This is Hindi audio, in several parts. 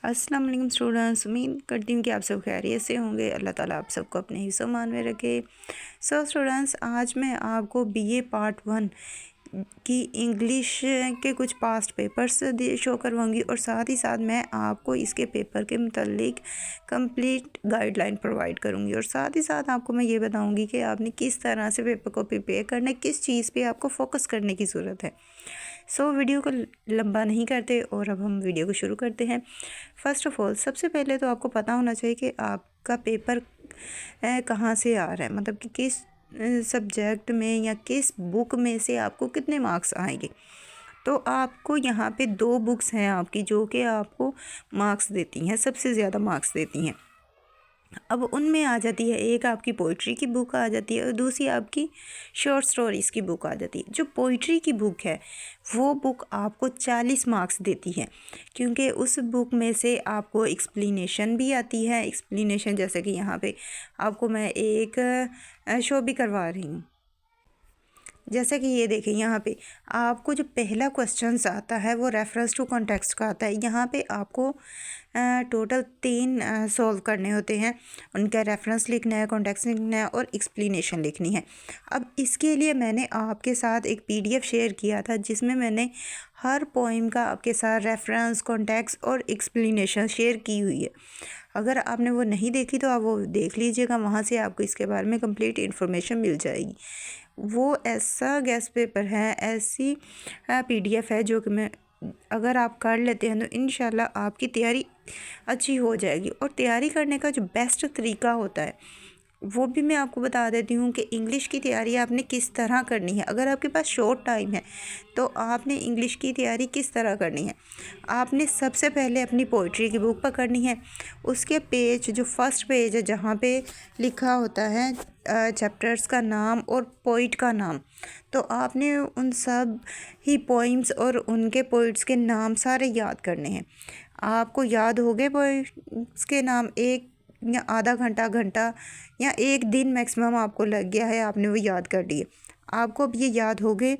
अस्सलाम वालेकुम स्टूडेंट्स, उम्मीद करती हूँ कि आप सब खैरियत से होंगे। अल्लाह ताला आप सबको अपने हिस्सों-मान में रखे। स्टूडेंट्स, आज मैं आपको बीए पार्ट 1 की इंग्लिश के कुछ पास्ट पेपर्स शो करवाऊँगी और साथ ही साथ मैं आपको इसके पेपर के मुतालिक कंप्लीट गाइडलाइन प्रोवाइड करूँगी और साथ ही साथ आपको मैं ये बताऊँगी कि आपने किस तरह से पेपर को प्रिपेयर करना है, किस चीज़ पे आपको फोकस करने की ज़रूरत है। वीडियो को लंबा नहीं करते और अब हम वीडियो को शुरू करते हैं। फ़र्स्ट ऑफ़ ऑल, सबसे पहले तो आपको पता होना चाहिए कि आपका पेपर कहाँ से आ रहा है, मतलब कि किस सब्जेक्ट में या किस बुक में से आपको कितने मार्क्स आएंगे। तो आपको यहाँ पे 2 बुक्स हैं आपकी जो कि आपको मार्क्स देती हैं, सबसे ज़्यादा मार्क्स देती हैं। अब उनमें आ जाती है, एक आपकी पोइट्री की बुक आ जाती है और दूसरी आपकी शॉर्ट स्टोरीज़ की बुक आ जाती है। जो पोइट्री की बुक है वो बुक आपको 40 मार्क्स देती है, क्योंकि उस बुक में से आपको एक्सप्लेनेशन भी आती है। एक्सप्लेनेशन जैसे कि यहाँ पे आपको मैं एक शो भी करवा रही हूँ। जैसे कि ये देखें, यहाँ पे आपको जो पहला क्वेश्चंस आता है वो रेफरेंस टू कॉन्टेक्स्ट का आता है। यहाँ पे आपको टोटल 3 सॉल्व करने होते हैं। उनका रेफरेंस लिखना है, कॉन्टेक्स्ट लिखना है और एक्सप्लेनेशन लिखनी है। अब इसके लिए मैंने आपके साथ एक पीडीएफ शेयर किया था जिसमें मैंने हर पोइम का आपके साथ रेफरेंस, कॉन्टेक्स्ट और एक्सप्लेनेशन शेयर की हुई है। अगर आपने वो नहीं देखी तो आप वो देख लीजिएगा, वहाँ से आपको इसके बारे में कंप्लीट इन्फॉर्मेशन मिल जाएगी। वो ऐसा गेस्ट पेपर है, ऐसी पीडीएफ है जो कि मैं अगर आप कर लेते हैं तो इंशाल्लाह आपकी तैयारी अच्छी हो जाएगी। और तैयारी करने का जो बेस्ट तरीका होता है वो भी मैं आपको बता देती हूँ कि इंग्लिश की तैयारी आपने किस तरह करनी है। अगर आपके पास शॉर्ट टाइम है तो आपने इंग्लिश की तैयारी किस तरह करनी है। आपने सबसे पहले अपनी पोइट्री की बुक पकड़नी है। उसके पेज, जो फर्स्ट पेज है जहाँ पे लिखा होता है चैप्टर्स का नाम और पोइट का नाम, तो आपने उन सब ही पोइम्स और उनके पोइट्स के नाम सारे याद करने हैं। आपको याद हो गए पोइट्स के नाम, एक या आधा घंटा, घंटा या एक दिन मैक्सिमम आपको लग गया है, आपने वो याद कर लिए। आपको अब ये याद हो गए।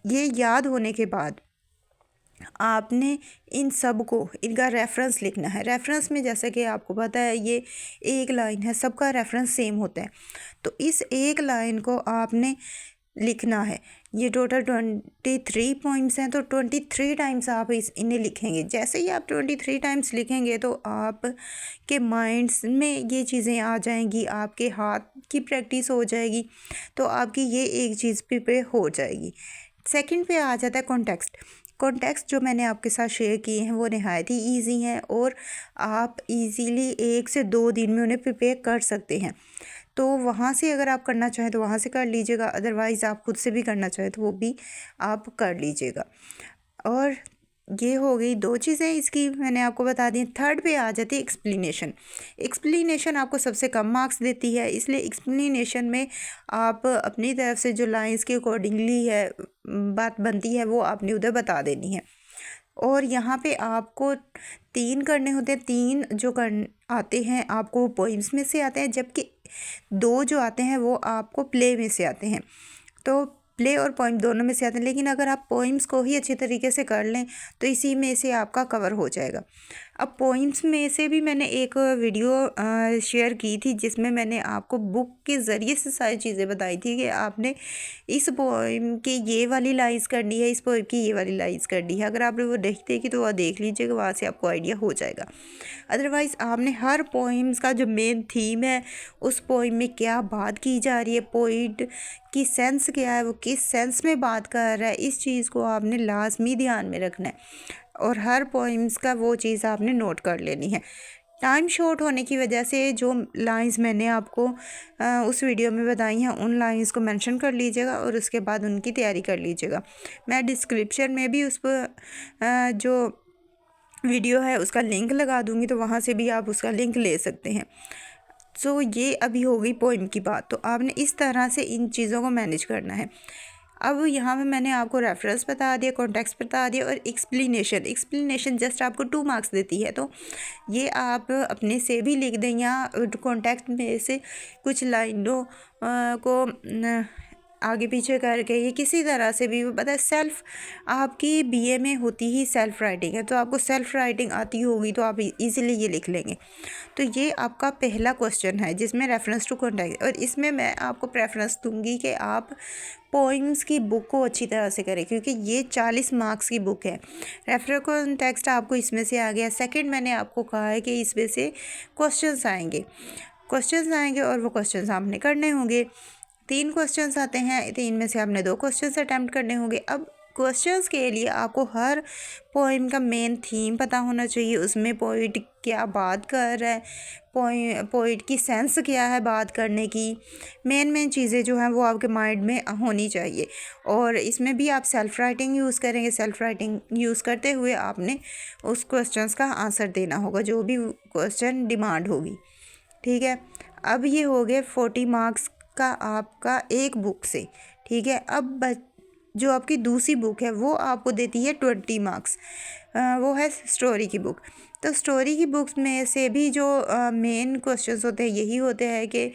ये याद होने के बाद आपने इन सब को, इनका रेफरेंस लिखना है। रेफरेंस में जैसे कि आपको पता है ये एक लाइन है, सबका रेफरेंस सेम होता है। तो इस एक लाइन को आपने लिखना है। ये टोटल 23 पॉइंट्स हैं, तो 23 टाइम्स आप इन्हें लिखेंगे। जैसे ही आप 23 टाइम्स लिखेंगे तो आप के माइंड्स में ये चीज़ें आ जाएंगी, आपके हाथ की प्रैक्टिस हो जाएगी, तो आपकी ये एक चीज़ पे हो जाएगी। सेकंड पे आ जाता है कॉन्टेक्स्ट। कॉन्टेक्स्ट जो मैंने आपके साथ शेयर किए हैं वो नहायत ही ईजी हैं और आप इजीली 1 से 2 दिन में उन्हें प्रिपेयर कर सकते हैं। तो वहाँ से अगर आप करना चाहें तो वहाँ से कर लीजिएगा, अदरवाइज़ आप खुद से भी करना चाहें तो वो भी आप कर लीजिएगा। और ये हो गई 2 चीज़ें इसकी, मैंने आपको बता दी। थर्ड पे आ जाती है एक्सप्लेनेशन। एक्सप्लेनेशन आपको सबसे कम मार्क्स देती है, इसलिए एक्सप्लेनेशन में आप अपनी तरफ से जो लाइंस के अकॉर्डिंगली है बात बनती है वो आपने उधर बता देनी है। और यहाँ पे आपको 3 करने होते हैं। 3 जो कर आते हैं आपको पोइम्स में से आते हैं, जबकि 2 जो आते हैं वो आपको प्ले में से आते हैं। तो प्ले और पोइम दोनों में से आते हैं, लेकिन अगर आप पोइम्स को ही अच्छे तरीके से कर लें तो इसी में से आपका कवर हो जाएगा। अब पोइम्स में से भी मैंने एक वीडियो शेयर की थी जिसमें मैंने आपको बुक के ज़रिए से सारी चीज़ें बताई थी कि आपने इस पोइम की ये वाली लाइन्स करनी है, इस पोइम की ये वाली लाइन्स करनी है। अगर आपने वो नहीं देखी तो वह देख लीजिएगा, वहाँ से आपको आइडिया हो जाएगा। अदरवाइज़ आपने हर पोइम्स का जो मेन थीम है, उस पोइम में क्या बात की जा रही है, पोइट की सेंस क्या है, वो किस सेंस में बात कर रहा है, इस चीज़ को आपने लाजमी ध्यान में रखना है और हर पोइम्स का वो चीज़ आपने नोट कर लेनी है। टाइम शॉर्ट होने की वजह से जो लाइंस मैंने आपको उस वीडियो में बताई हैं उन लाइंस को मेंशन कर लीजिएगा और उसके बाद उनकी तैयारी कर लीजिएगा। मैं डिस्क्रिप्शन में भी उस पर जो वीडियो है उसका लिंक लगा दूँगी, तो वहाँ से भी आप उसका लिंक ले सकते हैं। सो ये अभी हो गई पोइम की बात। तो आपने इस तरह से इन चीज़ों को मैनेज करना है। अब यहाँ पे मैंने आपको रेफरेंस बता दिया, कॉन्टेक्स्ट बता दिया और एक्सप्लेनेशन जस्ट आपको 2 मार्क्स देती है, तो ये आप अपने से भी लिख दें या कॉन्टेक्स्ट में से कुछ लाइनों को आगे पीछे करके ये किसी तरह से भी पता है सेल्फ आपकी बीए में होती ही सेल्फ राइटिंग है, तो आपको सेल्फ राइटिंग आती होगी तो आप इजीली ये लिख लेंगे। तो ये आपका पहला क्वेश्चन है जिसमें रेफरेंस टू कॉन्टेक्स्ट, और इसमें मैं आपको प्रेफरेंस दूंगी कि आप पोइम्स की बुक को अच्छी तरह से करें क्योंकि ये 40 मार्क्स की बुक है। रेफर कॉन्टेक्स्ट आपको इसमें से आ गया। सेकंड मैंने आपको कहा है कि इसमें से क्वेश्चंस आएंगे और वो क्वेश्चंस आपने करने होंगे। 3 क्वेश्चंस आते हैं, 3 में से आपने 2 क्वेश्चंस अटैम्प्ट करने होंगे। अब क्वेश्चंस के लिए आपको हर पोइम का मेन थीम पता होना चाहिए, उसमें पोइट क्या बात कर रहा है, पोइट की सेंस क्या है बात करने की, मेन चीज़ें जो हैं वो आपके माइंड में होनी चाहिए। और इसमें भी आप सेल्फ राइटिंग यूज़ करेंगे। सेल्फ राइटिंग यूज़ करते हुए आपने उस क्वेश्चंस का आंसर देना होगा जो भी क्वेश्चन डिमांड होगी, ठीक है। अब ये हो गए 40 मार्क्स का आपका एक बुक से, ठीक है। अब जो आपकी दूसरी बुक है वो आपको देती है 20 मार्क्स, वो है स्टोरी की बुक। तो स्टोरी की बुक्स में से भी जो मेन क्वेश्चंस होते हैं यही होते हैं कि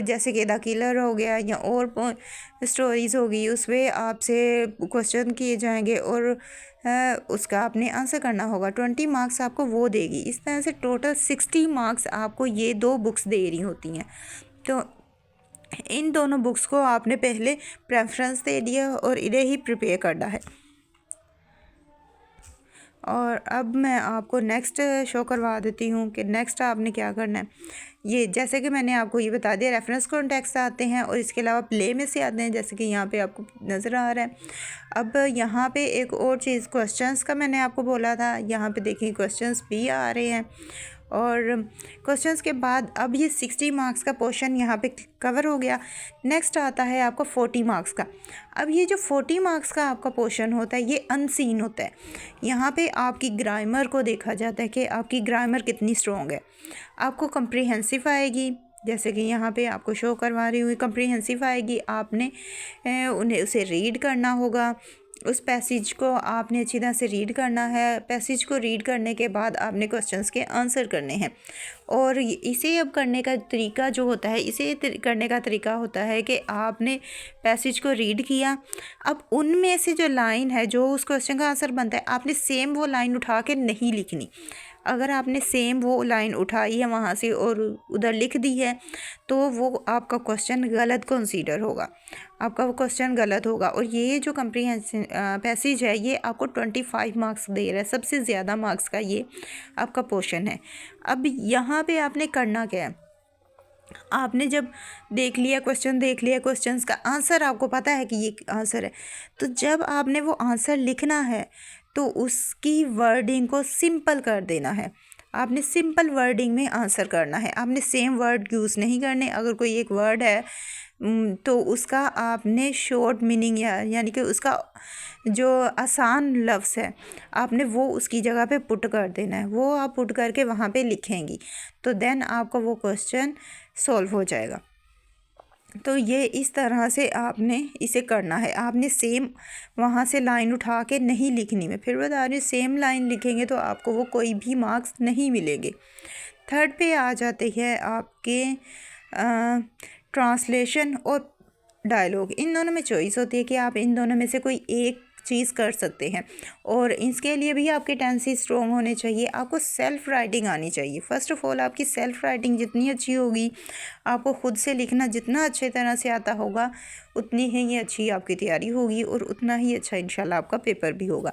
जैसे कि द किलर हो गया या और स्टोरीज़ होगी, उसमें आपसे क्वेश्चन किए जाएंगे और उसका आपने आंसर करना होगा। 20 मार्क्स आपको वो देगी। इस तरह से टोटल 60 मार्क्स आपको ये 2 बुक्स दे रही होती हैं। तो इन दोनों बुक्स को आपने पहले प्रेफरेंस दे दिया और इन्हें ही प्रिपेयर करना है। और अब मैं आपको नेक्स्ट शो करवा देती हूँ कि नेक्स्ट आपने क्या करना है। ये जैसे कि मैंने आपको ये बता दिया, रेफरेंस कॉन्टेक्स्ट आते हैं और इसके अलावा प्ले में से आते हैं, जैसे कि यहाँ पे आपको नज़र आ रहा है। अब यहाँ पे एक और चीज़ क्वेश्चंस का मैंने आपको बोला था, यहाँ पे देखिए क्वेश्चंस भी आ रहे हैं। और क्वेश्चंस के बाद अब ये 60 मार्क्स का पोर्शन यहाँ पे कवर हो गया। नेक्स्ट आता है आपका 40 मार्क्स का। अब ये जो 40 मार्क्स का आपका पोर्शन होता है ये अनसीन होता है। यहाँ पे आपकी ग्रामर को देखा जाता है कि आपकी ग्रामर कितनी स्ट्रॉन्ग है। आपको कम्प्रीहेंसिव आएगी, जैसे कि यहाँ पे आपको शो करवा रही हुई कम्प्रीहेंसिव आएगी। आपने उन्हें उसे रीड करना होगा, उस पैसेज को आपने अच्छी तरह से रीड करना है। पैसेज को रीड करने के बाद आपने क्वेश्चंस के आंसर करने हैं। और इसे अब करने का तरीका जो होता है, इसे करने का तरीका होता है कि आपने पैसेज को रीड किया, अब उनमें से जो लाइन है जो उस क्वेश्चन का आंसर बनता है, आपने सेम वो लाइन उठा के नहीं लिखनी। अगर आपने सेम वो लाइन उठाई है वहाँ से और उधर लिख दी है तो वो आपका क्वेश्चन गलत कंसीडर होगा, आपका वो क्वेश्चन गलत होगा। और ये जो कम्प्रीहेंशन पैसेज है ये आपको 25 मार्क्स दे रहा है, सबसे ज़्यादा मार्क्स का ये आपका पोर्शन है। अब यहाँ पे आपने करना क्या है, आपने जब देख लिया क्वेश्चन, देख लिया क्वेश्चंस का आंसर आपको पता है कि ये आंसर है, तो जब आपने वो आंसर लिखना है तो उसकी वर्डिंग को सिंपल कर देना है। आपने सिंपल वर्डिंग में आंसर करना है, आपने सेम वर्ड यूज़ नहीं करने। अगर कोई एक वर्ड है तो उसका आपने शॉर्ट मीनिंग यानी कि उसका जो आसान लफ्ज़ है आपने वो उसकी जगह पे पुट कर देना है। वो आप पुट करके वहाँ पे लिखेंगी तो देन आपका वो क्वेश्चन सॉल्व हो जाएगा। तो ये इस तरह से आपने इसे करना है। आपने सेम वहाँ से लाइन उठा के नहीं लिखनी। मैं फिर बता रही हूँ, सेम लाइन लिखेंगे तो आपको वो कोई भी मार्क्स नहीं मिलेंगे। थर्ड पे आ जाते हैं आपके ट्रांसलेशन और डायलॉग। इन दोनों में चॉइस होती है कि आप इन दोनों में से कोई एक चीज़ कर सकते हैं और इसके लिए भी आपके टेंसेस स्ट्रॉन्ग होने चाहिए। आपको सेल्फ राइटिंग आनी चाहिए। फ़र्स्ट ऑफ ऑल आपकी सेल्फ राइटिंग जितनी अच्छी होगी, आपको ख़ुद से लिखना जितना अच्छे तरह से आता होगा, उतनी ही अच्छी आपकी तैयारी होगी और उतना ही अच्छा इंशाल्लाह आपका पेपर भी होगा।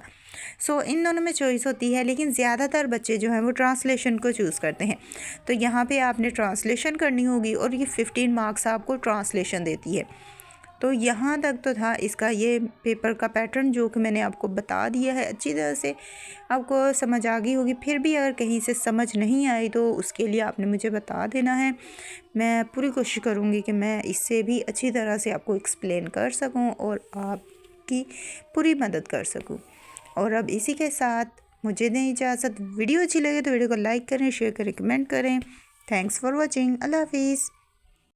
सो इन दोनों में चॉइस होती है, लेकिन ज़्यादातर बच्चे जो हैं वो ट्रांसलेशन को चूज़ करते हैं। तो यहाँ पर आपने ट्रांसलेशन करनी होगी और ये 15 मार्क्स आपको ट्रांसलेशन देती है। तो यहाँ तक तो था इसका ये पेपर का पैटर्न जो कि मैंने आपको बता दिया है। अच्छी तरह से आपको समझ आ गई होगी। फिर भी अगर कहीं से समझ नहीं आई तो उसके लिए आपने मुझे बता देना है। मैं पूरी कोशिश करूँगी कि मैं इससे भी अच्छी तरह से आपको एक्सप्लेन कर सकूँ और आपकी पूरी मदद कर सकूँ। और अब इसी के साथ मुझे दें इजाज़त। वीडियो अच्छी लगे तो वीडियो को लाइक करें, शेयर करें, कमेंट करें। Thanks for watching. अल्लाह हाफिज़।